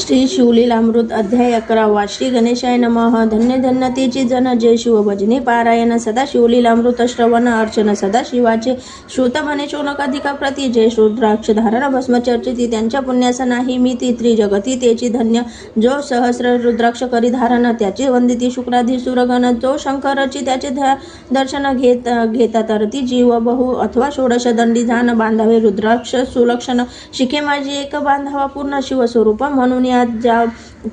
श्री शिवलीलामृत अध्याय 11 श्री गणेशाय नमः. धन्य धन्य तेची जन जय शिव भजने पारायण सदा शिवलीलामृत श्रवण अर्चन सदा शिवाचे श्रुत म्हणे शौनकाधिका प्रति जय रुद्राक्ष धारण भस्म चर्चिती त्यांच्या पुण्यास नाही मी ती त्रिजगती तेची धन्य जो सहस्र रुद्राक्ष करी धारण त्याची वंदिती शुक्राधी सुरगण जो शंकरची त्याचे दर्शन घेता तरती जीव बहु अथवा षोडश दंडी जाण बांधावे रुद्राक्ष सुलक्षण शिखे माझी एक बांधावा पूर्ण शिवस्वरूप म्हणून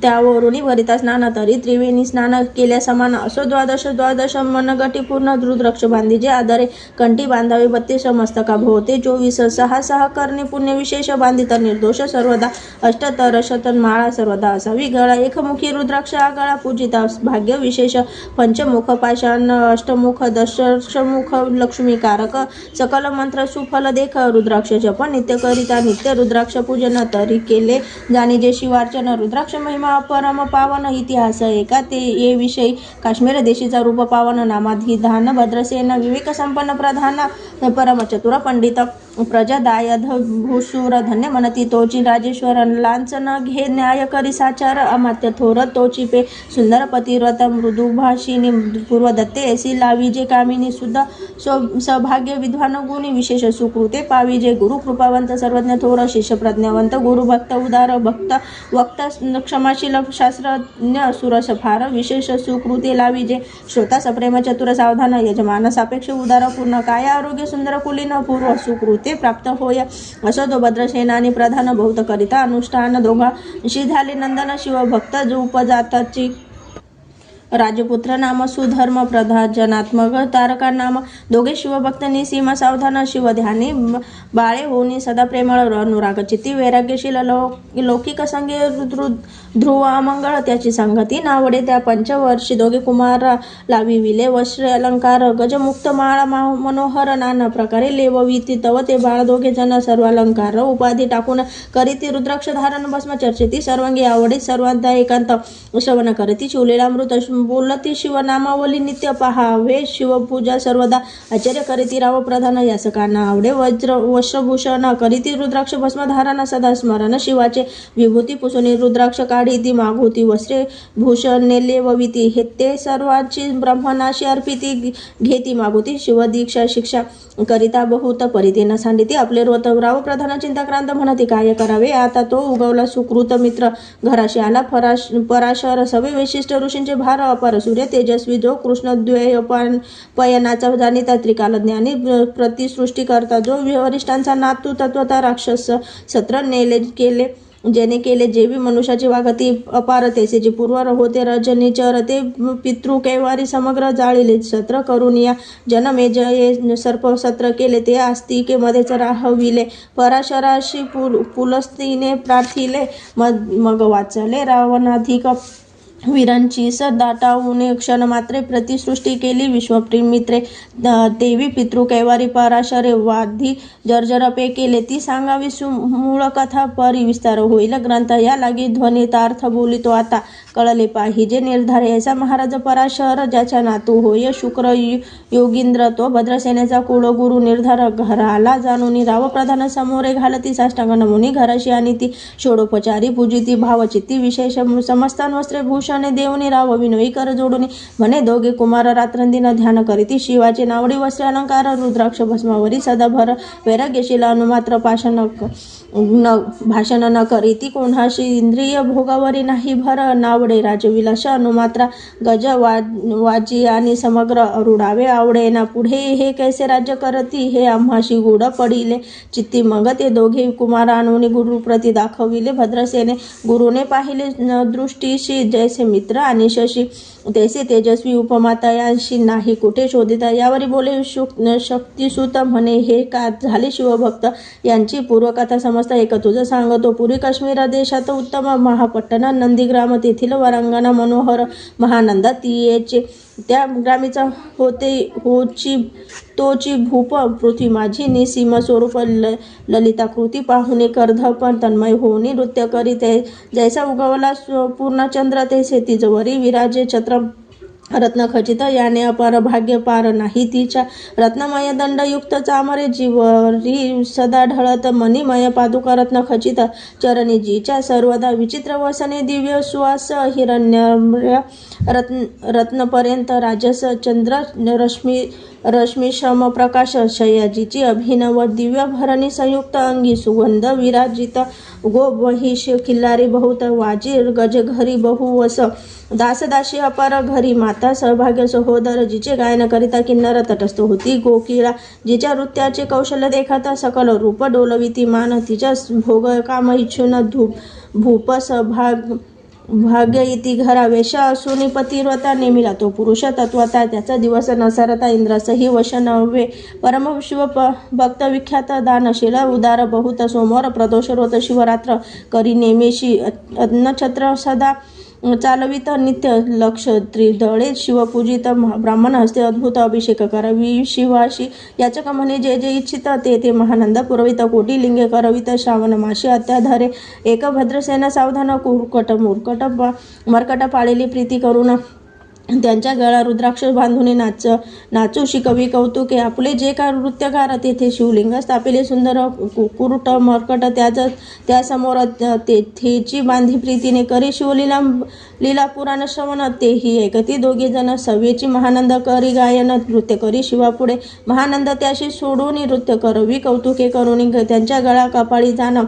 त्यावरून वरिता स्नान तरी त्रिवेणी स्नान केल्या समान असो द्वादश मनगटी पूर्ण रुद्राक्ष बांधीजे आदरे कंठी बांधावे 32 मस्तका भोवते 24 सहा करणे पुण्य विशेष बांधित निर्दोष सर्वदा अष्टतर शतन माळा सर्वदा असावी गळा एकमुखी रुद्राक्ष आगळा पूजिता भाग्य विशेष पंचमुख पाषाण अष्टमुख दशमुख लक्ष्मीकारक सकल मंत्र सुफल देख रुद्राक्ष जप नित्य करिता नित्य रुद्राक्ष पूजन तरी केले जाणे जे शिवार्चन रुद्राक्ष महिमा परम पावन इतिहास एका ते ये विषयी काश्मीर देशीचा रूप पावन नामाधिधान भद्रसेन विवेक संपन्न प्रधान परम चतुर पंडित प्रजादायध भूशूर धन्य म्हणती तोची राजेश्वर लांछन घे न्याय करी साचार अमात्य थोर तोची पे सुंदर पतिव्रत मृदुभाषिणी पूर्वदत्ते ऐसी लाविजे कामिनी सुद्धा सौभाग्य विद्वान गुणी विशेष सुकृते पाविजे गुरु कृपावंत सर्वज्ञ थोर शिष्य प्रज्ञावंत गुरु भक्त उदार भक्त वक्त क्षमाशील शास्त्रज्ञ सुरस फार विशेष सुकृते लाविजे श्रोता सप्रेम चतुर सावधान यजमान सापेक्ष उदार पूर्ण काय आरोग्य सुंदर कुलीन पूर्व सुकृते प्राप्त होय असो तो भद्रसेनानी प्रधान बहुत करिता अनुष्ठान दोघांशी झाले नंदन शिवभक्त जो उपजाताची राजपुत्र नाम सुधर्म प्रधाजनात्मक तारका नाम दोघे शिवभक्त निसीम सावधान शिवध्यानी बाळे होनी सदा प्रेमळ अनुराग चित्ती वैराग्यशील लौकिक संगे ध्रुव अमंगळ त्याची संगती नावडे त्या पंचवर्षी दोघे कुमार लाविविले वस्त्र अलंकार गजमुक्त माळ मनोहर नाना प्रकारे लेवविती तव ते बाळ दोघे जन सर्व अलंकार उपाधी टाकून करीती रुद्राक्ष धारण भस्म चर्चिती सर्वांगी आवडी सर्वांता एकांत श्रवण करीती शिवलीलामृत बोलती शिवनामावली नित्य पहावे शिवपूजा सर्वदा आचार्य करीती राव प्रधान यासकांना आवडे वस्त्रभूषण करीती रुद्राक्ष भस्म धारण सदा स्मरण शिवाचे विभूती पुसुनी रुद्राक्ष काढीती मागोती वस्त्रे भूषण नेले वविती हे ते सर्वांची ब्रह्मनाशी अर्पिती घेती मागोती शिवदीक्षा शिक्षा करिता बहुत परितेन सांडिती आपले व्रत राव प्रधान चिंताक्रांत म्हणती काय करावे आता तो उगवला सुकृत मित्र घराशी आला पराशर सवे वैशिष्ट्य ऋषींचे भार अपार सूर्य तेजस्वी जो कृष्ण द्वय पयनाचा जाणीता त्रिकाल ज्ञानी प्रतिसृष्टी करता जो वरिष्ठांचा नातू तत्वता राक्षस सत्र नेले केले जेने केले जेवी मनुष्याची वागती अपार तेचे जे पूर्व होते रजनीचर ते पितृ कैवारी समग्र जाळिले सत्र करून या जनमेजये सर्प सत्र केले ते आस्तिके मध्येच राहविले पराशराशी पुलस्तीने प्रार्थिले मग वाचले रावणाधिक वीरांची दाटावून क्षण मात्रे प्रतिसृष्टी केली विश्वप्रेमित्रे देवी पितृ कैवारी पराशरे वाधी जर्जरपे केले ती सांगावी मूळ कथा परिविस्तार होईल ग्रंथ या लागी ध्वनितार्थ बोलितो आता कळले पाहिजे निर्धार याचा महाराज पराशर ज्याच्या नातू होय शुक्र योगींद्र तो भद्रसेनेचा कुळगुरु निर्धार घराला जाणून राव प्रधान समोरे घालती साष्टांग नमुनी घराशी आणि ती षोडोपचारी पूजिती भावचित्ती विशेष समस्तान वस्त्रे भूषणे देवनी राव विनोई कर जोडून म्हणे दोघे कुमार रात्रंदिन ध्यान करीती शिवाचे नावडी वस्त्रे अलंकार रुद्राक्ष भस्मावरी सदाभर वैराग्यशील अनुमात्र भाषण न करीती कोणाशी इंद्रिय भोगावरी नाही भर नावडे राजविलास अनुमात्रा गज वाजी आणि समग्र अरुडावे आवडे ना पुढे हे कैसे राज्य करती हे आम्हाशी गुड पडिले चित्ती मग ते दोघे कुमार आणून गुरुप्रती दाखविले भद्रसेने गुरुने पाहिले दृष्टीशी जैसे मित्र आणि शशी तैसे तेजस्वी उपमातयांशी नाही कुठे शोधिता यावरी बोले शक्तिसूत म्हणे हे का झाले शिवभक्त यांची पूर्वकथा समजता एक तुझं सांगतो पूर्वी काश्मीर देशात उत्तम महापट्टण नंदीग्राम तेथील वरांगणा मनोहर महानंदा तियेचे त्या ग्रामीचा तोची भूप पृथ्वी माझी निसीम स्वरूप ललिताकृती पाहुणे कर्धपण तन्मय होऊनी नृत्य करीत जैसा उगवला पूर्णचंद्र तैसे तिजवरी विराजे छत्र रत्नखचित याने अपार भाग्य पार नाही तिच्या रत्नमय दंडयुक्त चामरे जीवरी सदा ढळत मणिमय पादुका रत्नखचित चरणी जीच्या सर्वदा विचित्र वसने दिव्य सुवास हिरण्य रत्नपर्यंत राजस चंद्र रश्मी श्रम प्रकाश शयाजीची अभिनव दिव्य भरणी संयुक्त अंगी सुगंध विराजित गो महिष किल्लारी बहुत वाजी गज घरी बहुवस दासदासी अपार घरी माता सौभाग्य सहोदर जिचे गायन करिता किन्नर तटस्थ होती गोकिळा जिच्या नृत्याचे कौशल्य देखता सकल रूप डोलविती मान तिच्या भोग काम इच्छुन भूपस भाग्य इति घरा वेशा असूनी पतिव्रता नेमिला तो पुरुष तत्वता त्याचा दिवस नसरता इंद्रसही वश नव्हे परमविश्व भक्त विख्यात दानशील उदार बहुत सोमवार प्रदोष रोत शिवरात्र करी नेमेशी अन्नछत्र सदा चालवित नित्य लक्ष त्रिदळे शिवपूजित ब्राह्मण हस्ते अद्भुत अभिषेक करवी शिवाशी याचक म्हणे जे जे इच्छित ते महानंद पुरवित कोटी लिंगे करवित श्रावण माशी अत्याधारे एक भद्रसेना सावधान कुरकट मूर्कट मरकट पाळलेली प्रीती करून त्यांच्या गळा रुद्राक्ष बांधून नाचू शिकवी कौतुके आपले जे का नृत्यकार तेथे शिवलिंग स्थापिले सुंदर कुरुट मरकट त्यासमोर तेथेची बांधी प्रीतीने करी शिवलीला लीला पुराण श्रवण तेही ऐकती दोघे जण सवेची महानंद करी गायन नृत्य करी शिवापुढे महानंद त्याशी सोडून नृत्य करवी कौतुके करून त्यांच्या गळा कपाळी जाण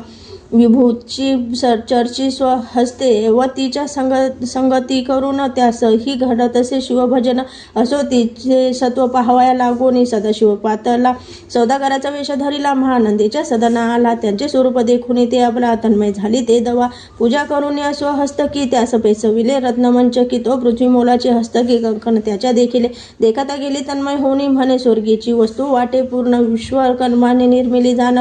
विभूची चर्ची स्वहस्ते व तिच्या संगती करून त्यासही घडत असे शिवभजन असो तिचे सत्व पाहावया लागून सदाशिव पातला सौदागराचा वेश धरिला महानंदीच्या सदना आला त्यांचे स्वरूप देखून ते आपला तन्मय झाली ते दवा पूजा करून या स्वहस्तकी त्यास पेसविले रत्नमंच की तो पृथ्वी मोलाचे हस्तकी कंकण त्याच्या देखिले देखता गेली तन्मय होणी म्हणे स्वर्गीची वस्तू वाटे पूर्ण विश्व कर्माने निर्मिली जाण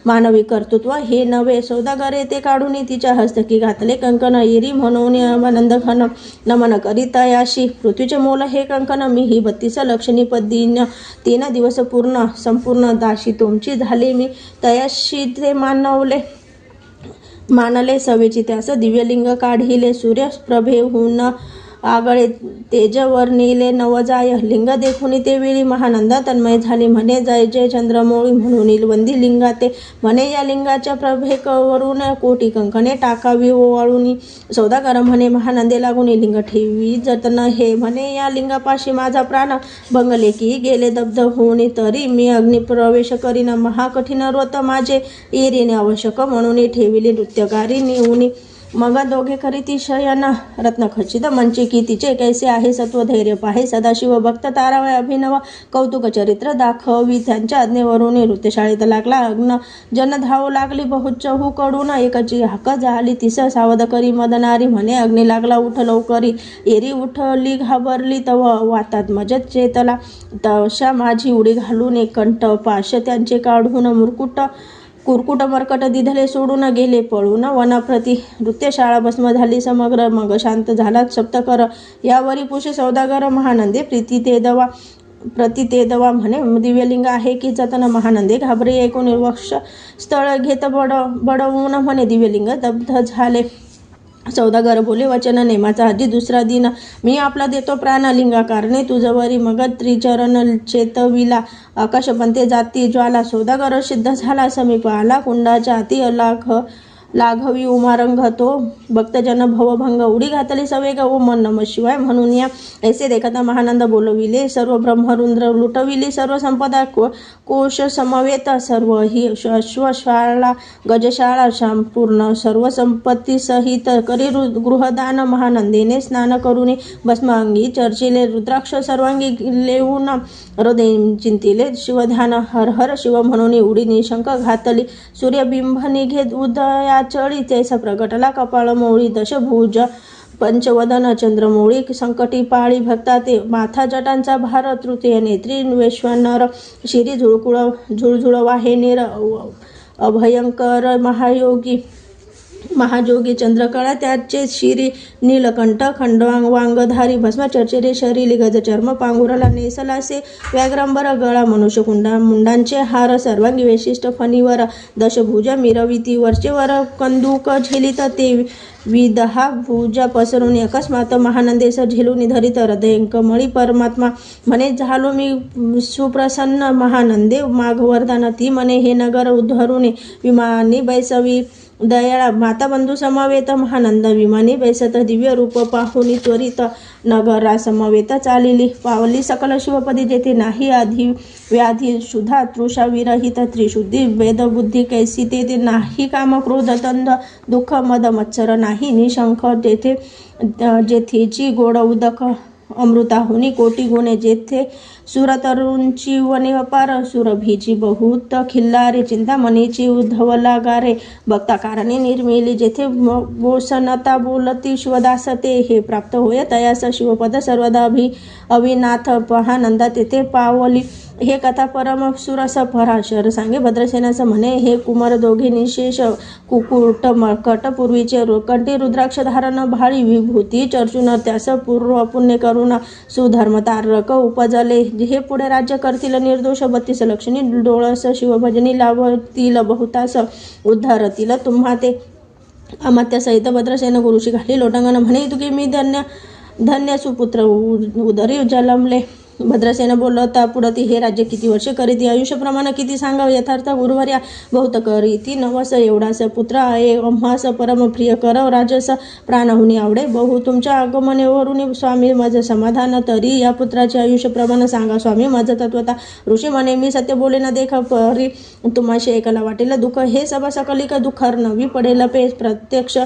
मानवी कर्तृत्व हे नवे सौदागरे ते काढून तिच्या हस्तकी घातले कंकण एरी म्हणून आनंद घन नमन करीतयाशी पृथ्वीचे मोल हे कंकण मी ही 32 लक्षणी पद्धीन 3 दिवस पूर्ण संपूर्ण दाशी तुमची झाले मी तयाशी ते मानले सवेची त्यास दिव्यलिंग काढिले सूर्यप्रभेहून आगळे तेजवर्णिले नवजाय लिंग देखून ते वेळी महानंद तन्मय झाले म्हणे जय जय चंद्रमौळी म्हणून नीलवंदी लिंगा ते म्हणे या लिंगाच्या प्रभेकवरून कोटी कंकणे टाकावी ओवाळून सौदागर म्हणे महानंदे लागून लिंग ठेवी जतन हे म्हणे या लिंगापाशी माझा प्राण भंगले की गेले दब्ध होऊन तरी मी अग्निप्रवेश करीन महाकठीण व्रत माझे येरीने आवश्यक म्हणून ठेविले नृत्यकारी नेऊन मग दोघे करीती शयन रत्नखचित मंचे की तिचे कैसे आहे सत्व धैर्य पाहे सदाशिव भक्त तारावय अभिनव कौतुक चरित्र दाखवी त्यांच्या आज्ञेवरून नृत्यशाळेत लागला अग्न जन धावू लागली बहुत चहू कडून एकची हाक झाली तिस सावध करी मदनारी म्हणे अग्नी लागला उठ लवकरी एरी उठली घाबरली तव वातात मजत चेतला तवशा माझी उडी घालून एक कंठ पाश त्यांचे काढून कुरकुट मरकट दिधले सोडून गेले पळून वनाप्रती नृत्यशाळा भस्म झाली समग्र मग शांत झाला सप्तकर यावरी पुषे सौदागर महानंदे प्रति ते दवा म्हणे दिव्यलिंग आहे की जतन महानंदे घाबरे ऐकून वक्ष स्थळ घेत बडवून म्हणे दिव्यलिंग दब्ध झाले सौदागर बोले वचन नेमाचा आधी दुसरा दिन मी आपला देतो प्राण लिंगाकारणे तुझवरी मग त्रिचरण चेतविला आकाशपंते जाती ज्वाला सौदागर सिद्ध झाला समीप आला कुंडाच्या अति लाघवी उमारंग तो भक्तजन भवभंग उडी घातली सवेग ओम नमः शिवाय म्हणून या ऐसे देखता महानंद बोलविले सर्व ब्रह्मरुद्र लुटविले सर्व संपदा कोश समवेत सर्व ही अश्वशाळा गजशाळा संपूर्ण सर्व संपत्ती सहित करी गृहदान महानंदीने स्नान करून भस्मांगी चर्चिले रुद्राक्ष सर्वांगी लेऊन हृदय चिंतिले शिवध्यान हर हर शिव म्हणून उडी निशंक घातली सूर्यबिंब निघे उदया चळी तैसा प्रगटला कपाळ मोळी दशभुज पंचवदन चंद्रमौळी संकटी पाळी भक्ता ते माथा जटांचा भार तृतीय नेत्री वैश्वानर शिरी झुळझुळवा हे निर अभयंकर महायोगी महाजोगी चंद्रकळा त्याचे शिरी नीलकंठ खंडवांग वांगधारी भस्माचर्चरी शरीली गजचर्म पांघुरला नेसलासे व्याघ्रांबर गळा मनुष्य मुंडांचे हार सर्वांगी वैशिष्ट फणीवर दशभुज मिरविती वरचेवर कंदुक झेलित ते विदहा भुजा पसरून अकस्मात महानंदेश झेलून धरित हृदयंकमळी परमात्मा म्हणे झालो मी सुप्रसन्न महानंदे माघवर्धन ती म्हणे हे नगर उद्धरून विमानी बैसवी दयाळा माता बंधू समवेत महानंद विमानी बैसत दिव्य रूप पाहुनी त्वरित नगरा समवेत चालिली पावली सकल शिवपदी जेथे नाही आधी व्याधी सुधा तृषा विरहित त्रिशुद्धी वेदबुद्धी कैसी ते नाही काम क्रोध तंद दुःख मद मत्सर नाही निशंख तेथे जेथेची गोड उदक अमृताहुनी कोटी गुणे जेथे सुरतरुंची वने अपार सुरभीची बहुत खिल्लारे चिंतामणीची उद्धवला गारे भक्ता कारणे निर्मिली जेथे बोसनता बोलती शिवदास ते हे प्राप्त होय तयास शिवपद सर्वदा अविनाथ पहानंदा तेथे पावली हे कथा परम सुरस पराशर सांगे भद्रसेनास म्हणे हे कुमार दोघे निशेष कुकुट मर्कट पूर्वीचे कंठी रुद्राक्ष धारण भाळी विभूती चर्चून त्यास पूर्व पुण्य करून सुधर्म तारक उपजले हे पुढे राज्य करतील निर्दोष 32 लक्षणी डोळस शिवभजनी लावतील बहुतास उद्धारतील तुम्हा ते अमात्यासहित भद्रसेन गुरुशी घाली लोटांगण म्हणे तुकी मी धन्य सुपुत्र उदरी जलमले भद्रसेन बोलता पुढती हे राज्य किती वर्षे करीती आयुष्यप्रमाणे किती सांगाव यथार्थ गुरुवर्या बहुत करीती नवस एवढास पुत्र आहे अम्हास परम प्रिय करव राजस प्राणहुनी आवडे बहु तुमच्या आगमनेवरून स्वामी माझं समाधान तरी या पुत्राचे आयुष्यप्रमाणे सांगा स्वामी माझं तत्वता ऋषी म्हणे मी सत्य बोले न देख परी तुम्हाशी ऐकायला वाटेल दुःख हे सभा सकलिक दुःखर नवी पडेल पे प्रत्यक्ष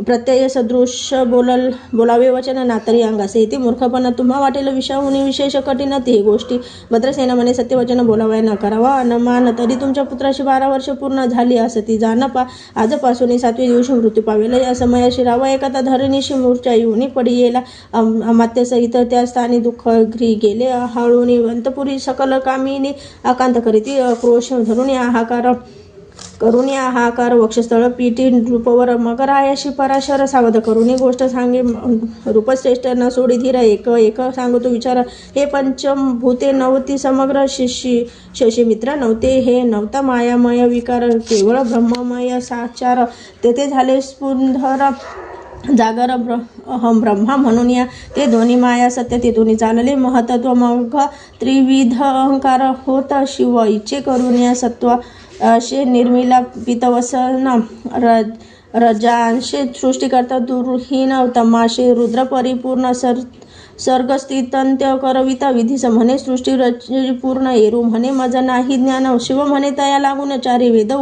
प्रत्यय सदृश बोलावे वचन नातरी अंगासे ते मूर्खपण तुम्हा वाटेल विषयाहुनी विशेष कठीण ते गोष्टी भद्रसेना म्हणे सत्यवचन बोलावया न करावा अनमान तरी तुमच्या पुत्राशी 12 वर्ष पूर्ण झाली असती जाणपा आजपासून 7व्या दिवशी मृत्यू पावेल या समयाशी रावा एखादा धरणीशी मूर्छा येऊन पडी येला अमात्यसहित त्या स्थानी दुःख घ्री गेले हळूनी अंतपुरी सकल कामिनी आकांत करीती क्रोश धरून हाहाकार करून हाहाकार वक्षस्थळ पीठी रूपवर मगरायाशी पराशर सावध करून गोष्ट सांगे रूपश्रेष्ठ न सोडी धीर एक सांगतो विचार हे पंचभूते नवती समग्र शशी मित्र नव्हते हे नव्हता मायामय विकार केवळ ब्रह्ममय साचार तेथे झाले स्फुंदर जागर अहम ब्रह्मा म्हणून या ते दोन्ही माया सत्य तेथून चालले महतत्व मग त्रिविध अहंकार होत शिव इच्छे करून या सत्व असे निर्मिला पितवसन रजांशे सृष्टीकर्ता दुर्हीन तमाशे रुद्र परिपूर्ण सर्गस्थितंत्य करविता विधीस म्हणे सृष्टी पूर्ण एरू म्हणे मज नाही ज्ञान शिव म्हणे तया लागून 4 वेद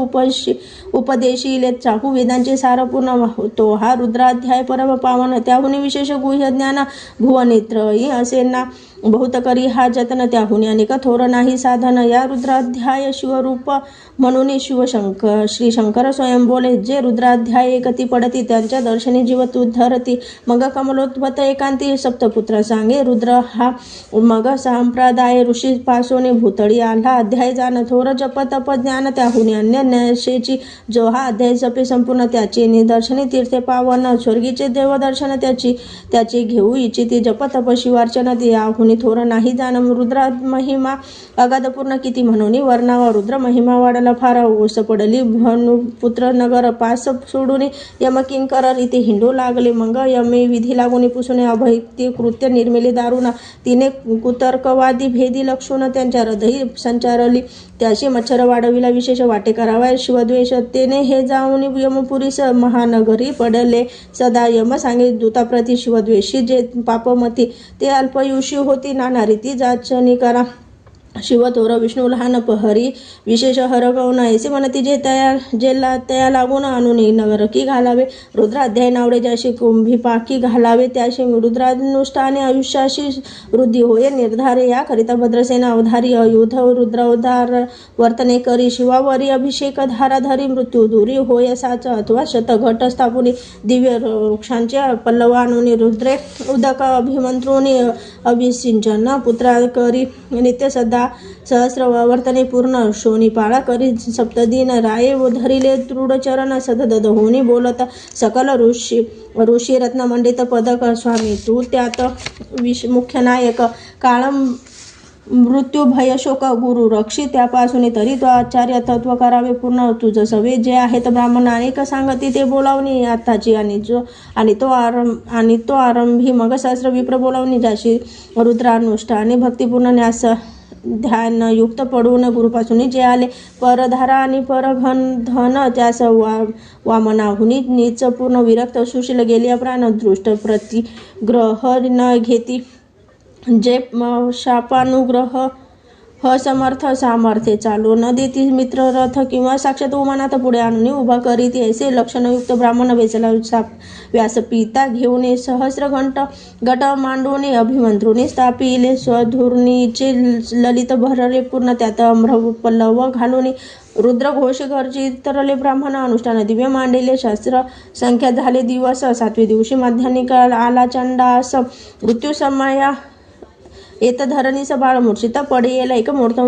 उपदेशीले चाहू वेदांचे सार पूर्ण होतो हा रुद्राध्याय परम पावन त्याहून विशेष गुह्य ज्ञान भुवनेत्रयी असे ना बहुत करी हा जतन त्याहून अनेक थोर नाही साधन या रुद्राध्याय शिवरूप म्हणून श्री शंकर स्वयं बोले जे रुद्राध्याय एकती पडती त्यांच्या दर्शनी जीव तू धरती मग कमलोद्भत एकांती सप्तपुत्र सांगे रुद्र हा मग संप्रदाय ऋषी पासोने भूतळी आला अध्याय जाण थोर जप तप ज्ञान त्याहून अन्य न्यासेची जो हा अध्याय जपे संपूर्ण त्याचे निदर्शनी तीर्थे पावन स्वर्गीचे देवदर्शन त्याची घेऊ इच्छिती जप तप शिवार्चन याहून थोर नाही जाण रुद्र महिमा अगाध पूर्ण किती म्हणून वर्णावा रुद्र महिमा वाढला फार ओस पडली पुत्र नगर पास सोडून यमकिंकर इथे हिंडू लागले मग यमे विधी लागून पुसून अभैत्य कृत्य निर्मिले दारुण तिने कुतर्कवादी भेदी लक्षून त्यांच्या हृदयी संचारली त्याशी मच्छर वाढविला विशेष वाटे करावा शिवद्वेष तेने हे जाऊन यमपुरीस महानगरी पडले सदा यम सांगे दूताप्रती शिवद्वेषी जे पापमती ते अल्पयुषी होती नाना रीती जाचनी करा शिवतोर विष्णू लहान पहरी विशेष हरगवण ऐसे म्हणती जे तया लागून आणून नगर की घालावे रुद्र अध्याय नावडे ज्याशी कुंभी पाकी घालावे त्याशी रुद्रानुष्ठाने आयुष्याशी वृद्धी होय निर्धारे या करिता भद्रसेना अवधारी अयुध रुद्रावधार वर्तने करी शिवावरी अभिषेक धाराधारी मृत्यू दूरी होय साच अथवा शतघट स्थापुनी दिव्य वृक्षांचे पल्लव आणून रुद्रे उदक अभिमंत्रुनी अभिसिंचन पुत्रा करी नित्य सदा सहस्र वर्तने पूर्ण शोनिपाळा करी सप्तदिन राये व धरिले दृढचरण सतत होनी बोलत सकल ऋषी रत्नमंडित पदक स्वामी तू त्यात मुख्य नायक काळ मृत्यू भय शोक गुरु रक्षी त्यापासून तरी तो आचार्य तत्व करावे पूर्ण तुझ सवे जे आहेत ब्राह्मण अनेक सांगती ते बोलावणी आताची आणि तो आरंभी मग सहस्र विप्र बोलावणी ज्याशी रुद्रानुष्ठाने भक्तिपूर्ण न्यास ध्यान युक्त पडून गुरुपासून जे आले परधारा आणि परघन धन त्यास वामनाहुनी नीच पूर्ण विरक्त सुशील गेली प्राण दृष्ट प्रतिग्रह न घेती जे शापानुग्रह समर्थ सामर्थ्य चालू न देती मित्र रथ किंवा साक्षात उमानात पुढे आणून उभा करीत ऐसे लक्षणयुक्त ब्राह्मण वेचला व्यासपीता घेऊन सहस्र गट मांडून अभिमंत्रुने स्थापिले स्वधुर्णीचे ललित भरले पूर्ण त्यात अम्र पल्लव घालून रुद्रघोष गर्जित तरले ब्राह्मण अनुष्ठान दिव्य मांडले शास्त्र संख्या झाले दिवस 7व्या दिवशी माध्यान्ही काळ आला चंडास मृत्यू समया येत धरणीस बाळ मूर्छित पडे येला एक मूर्त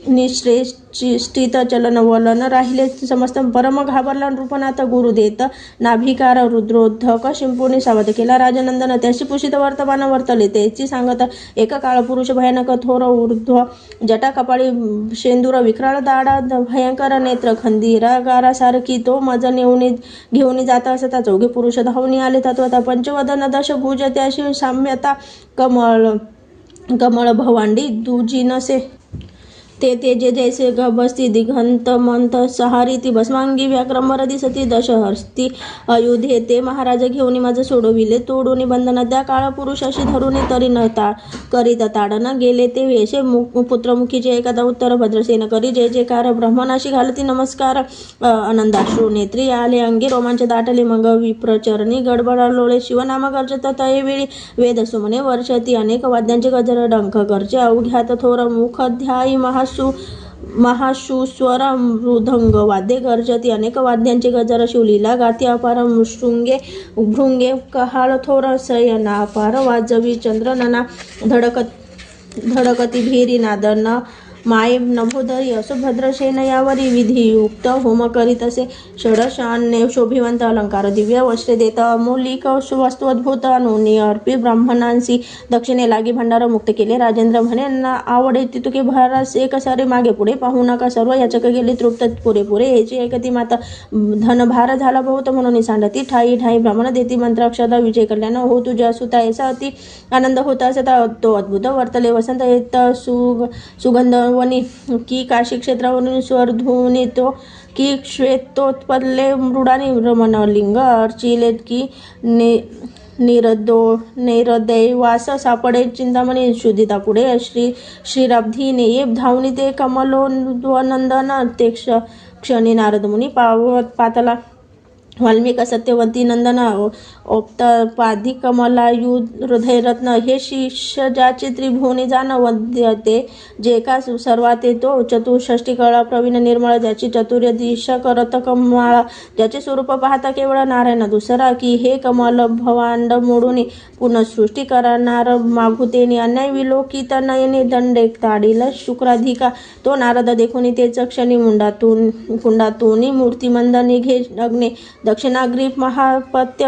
निश्रेष्ठित चलन वलन राहिले समस्त परम घाबरला नृपनाथ गुरु देत नाभिकार रुद्रोद्धक शिंपूने सावध केला राजनंदन त्याशी पुषित वर्तमान वर्तले त्याची सांगत एक काळ पुरुष भयानक थोर ऊर्ध्व जटा कपाळी शेंदूर विक्राळ दाडा भयंकर नेत्र खंदिरागारा सारखी तो मज घेऊन जात असता चौघे पुरुष धावून आले तत्वता पंचवदन दशभुज त्याशी साम्यता कमळ भवांडी दुजी नसे ते तेजे जैसे गभस्ती दिगंत मंत सहारिती भस्मांगी व्याक्रमर दिसती दशहस्ती अयुधे ते महाराज घेऊन माझं सोडविले तोडून बंधन त्या काळ पुरुषाशी धरून तरी न करीत ताडन गेले ते वेशे पुत्रमुखीचे एखादा उत्तर भद्रसेन करी जय जयकार ब्रह्मणाशी घालती नमस्कार आनंदाश्रू नेत्री आले अंगी रोमांच दाटले मग विप्रचरणी गडबड लोळे शिवनाम गर्जत तयवेळी वेद सुमने वर्षती अनेक वाद्यांचे गजर डंख गर्जे अवघ्यात थोर मुख ध्यायी महाशुस्वर मृदंग वाद्ये गर्जती अनेक वाद्यांचे गजर शिवलीला गाती अपार भृंगे कहाळ थोर सयना अपार वाजवी चंद्रनना धडकती भेरी नादन माये नभोदरी असो भद्रसेन यावरी विधियुक्त होम करीत असे षडशान्य शोभिवंत अलंकार दिव्य वस्त्रे देत अमोलिक वस्तू अद्भुत नोनी अर्पी ब्राह्मणांसी दक्षिणे लागी भंडार मुक्त केले राजेंद्र म्हणे आवडे तितुके भरास एक सारे मागे पुढे पाहू नका सर्व याचक गेले तृप्त पुरेपुरे याची ऐकती माता धनभार झाला बहुत म्हणून सांडती ठाई ब्राह्मण देती मंत्राक्षदा विजय कल्याण हो तुझ्या सुता ऐसा अति आनंद होता असता तो अद्भुत वर्तले वसंत येत सुगंध वनी की काशी क्षेत्रावरून स्वरधुनी तो की श्वेतोत्पल्ले मृडानी रमणलिंग अर्चिले की नैरदैवास सापडे चिंतामणी शुद्धिता पुढे श्रीराब्धीने ये धावनी ते कमलोनंदन ते क्षणी नारदमुनी पातला वाल्मिक सत्यवती नंदन औप्तपाधी कमलायुध हृदयरत्न हे शिष्य ज्याचे त्रिभुवनी जाणवते जे का सर्वाते तो चतुष्षष्टी कळा प्रवीण निर्मळ ज्याची चतुर्य दिशा करत कमळा ज्याचे स्वरूप पाहता केवळ नारायण दुसरा की हे कमल भवांड मोडून पुनःसृष्टी करणार माभूतेने अन्याय विलोकित नयने दंडे ताडील शुक्राधिका तो नारद देखून तेच क्षणी कुंडातून मूर्तिमंद निघे अग्ने दक्षिणाग्री महापत्य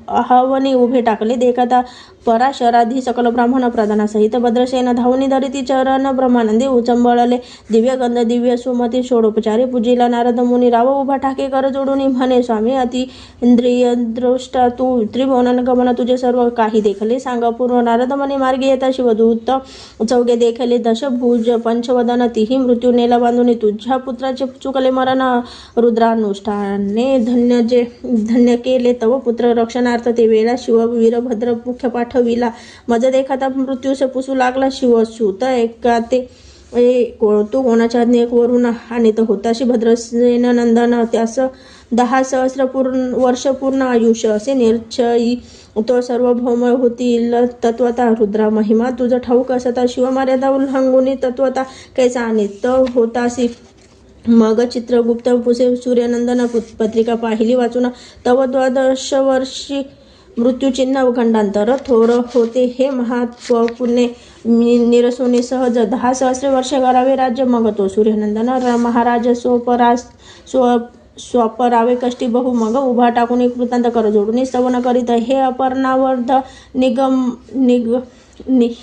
अहवनी उभे टाकले देखता पराशराधी सकल ब्राह्मण प्रधानासहित भद्रसेन धावनी धरिती चरण ब्रह्मानंदी उचंबळले दिव्य गंध दिव्य सुमती षोडोपचारी पूजिला नारद मुनी राव उभा ठाके कर जोडून म्हणे स्वामी अति इंद्रिय दृष्टा तू त्रिभुवन गमन तुझे सर्व काही देखले सांगा पूर्व नारद मुनी मार्गे येता शिवदूत चौघे देखले दशभुज पंचवदन तिही मृत्यू नेला बांधून तुझ्या पुत्राचे चुकले मरण रुद्रानुष्ठाने धन्य केले तव पुत्र रक्षणार्थ ते वेळा शिव वीरभद्र मुख्य पाठविला मज देखता मृत्यूस पुसू लागला शिवसूत एका ते तू कोणाच्या वरून आणीत होताशी भद्रसेन नंदन त्यास 10 सहस्र वर्ष पूर्ण आयुष्य असे निश्चयी तो सार्वभौम होतील तत्वता रुद्रा महिमा तुझा ठाऊक असता शिवमर्यादा उल्लंघुनी तत्वता कैसा अनित होतासी मग चित्रगुप्त पुसे सूर्यनंदन पत्रिका पाहिली वाचून तव 12 वर्षी मृत्यूचिन्ह खंडांतर थोर होते हे महात्व पुण्य निरसोनी सहज 10 सहस्र वर्ष करावे राज्य मग तो सूर्यनंदन महाराज स्वपरावे कष्टी बहु मग उभा टाकून एक वृत्तांत कर जोडून स्तवन करीत हे अपर्णावर्ध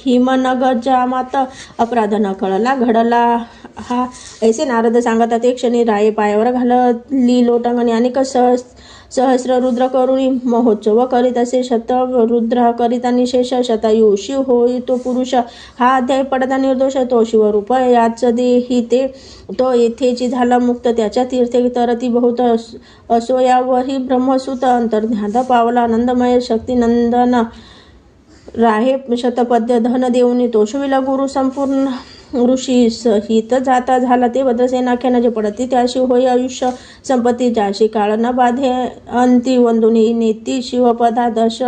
हिमनगजामात अपराध न कळला घडला हा ऐसे नारद सांगतात. एक क्षणी राये पायावर घालली लोटांगणी अनेक सहस्र रुद्र करुणी महोत्सव करीत असे शत रुद्र करिता निशेष शतायु शिव होई तो पुरुष हा अध्याय पडता निर्दोष तो शिवरूप याच देही ते तो येथेची झाला मुक्त त्याच्या तीर्थे तरती बहुत असोयावरी ब्रह्मसुत अंतर्ध्यान पावला आनंदमय शक्तिनंदन राहे शतपद्य धन देऊनी तोषविला गुरु संपूर्ण ऋषी सहित जाता झाला ते भद्रसेनाख्यान जे पडती त्याशी होई आयुष्य संपत्ती ज्याशी काळ न बाधे अंती वंदुनी नेती शिवपदा दश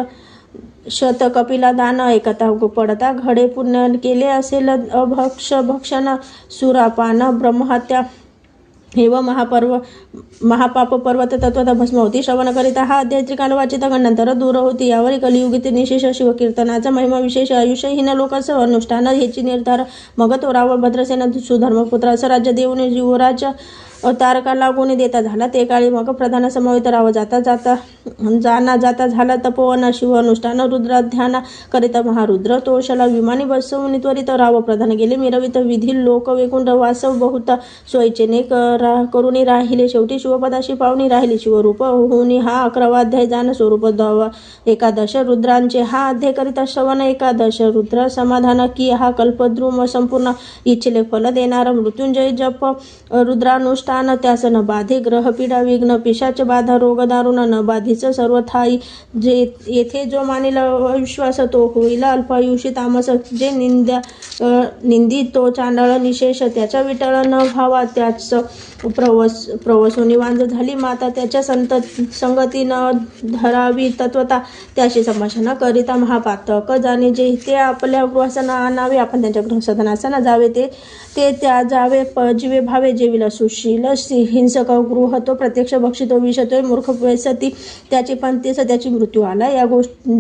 शत कपिला दान एकता पडता घडे पुण्य केले असेल भक्षण सुरापान ब्रह्महत्या हेव महापाप पर्वत तत्वता भस्म होती. श्रवण करिता हा अध्याय त्रिकाल वाचित गणनंतर दूर होती. यावर कलियुगीत निशेष शिवकीर्तनाचा महिमा विशेष आयुष्यहीन लोकांचं अनुष्ठान ह्याची निर्धार मग तो रावळ भद्रसेना सुधर्मपुत्र असं राज्य देऊन युवराज तारका लागून देता झाला. ते काळी मग प्रधान समवेत राव जाता झाला तपोवन शिव अनुष्ठान रुद्राध्याना करिता महारुद्र तोषला विमानी बसवून त्वरित राव प्रधान गेले मिरवित विधी लोक वेकुंड वासव बहुत सोयीचेने करुणी राहिले. शेवटी शिवपदाशी पावनी राहिली शिवरूप होऊन हा 11वा अध्याय जाण स्वरूप एकादश रुद्रांचे हा अध्याय करिता श्रवण एकादश रुद्र समाधान की हा कल्पद्रुम संपूर्ण इच्छिले फल देणारा मृत्युंजय जप रुद्रानुष्ठान त्यास न बाधे ग्रह पीडा विघ्न पिशाच बाधा रोग दारुण न बाधीच सर्व थाई जे येथे जो मानिल विश्वास तो होईल अल्पायुषी तामस जे निंदी तो चांडळ निशेष त्याच्या विटळ न भावा त्याच प्रवसोनी वांज झाली माता त्याच्या संगती न धरावी तत्वता त्याशी संभाषण करिता महापातक जाणे जे ते आपल्या गृहास न आणावे आपण त्यांच्या गृहसदनास न जावे ते त्या जावे पजिवे भावे जेविल सुशील हिंसक गृह तो प्रत्यक्ष भक्षितो विषतोय मूर्ख व्यसती त्याची पंथीस त्याची मृत्यू आला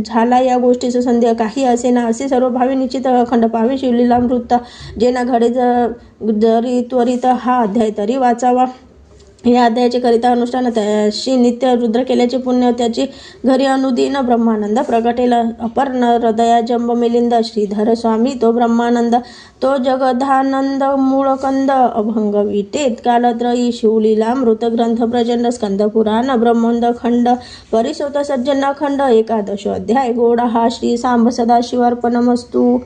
झाला या गोष्टीचं संदेह काही असे ना असे सर्व भावे निश्चित अखंड पाहावे. शिवलीला मृत जेना घडे जरी त्वरित हा अध्याय तरी वाचावा. या अध्यायाचे करिता अनुष्ठान त्याशी नित्य रुद्र केल्याचे पुण्य त्याची घरी अनुदिन ब्रह्मानंद प्रगटेल अपर्ण हृदया जंब मिलिंद श्रीधर स्वामी तो ब्रह्मानंद तो जगदानंद मूळकंद अभंग विटेत कालत्रयी शिवलीला मृत ग्रंथ प्रचंड स्कंद पुराण ब्रह्मोंद खंड परिसोत सज्जन खंड एकादश अध्याय गोड हा श्री सांब सदाशिवार्पणमस्तु.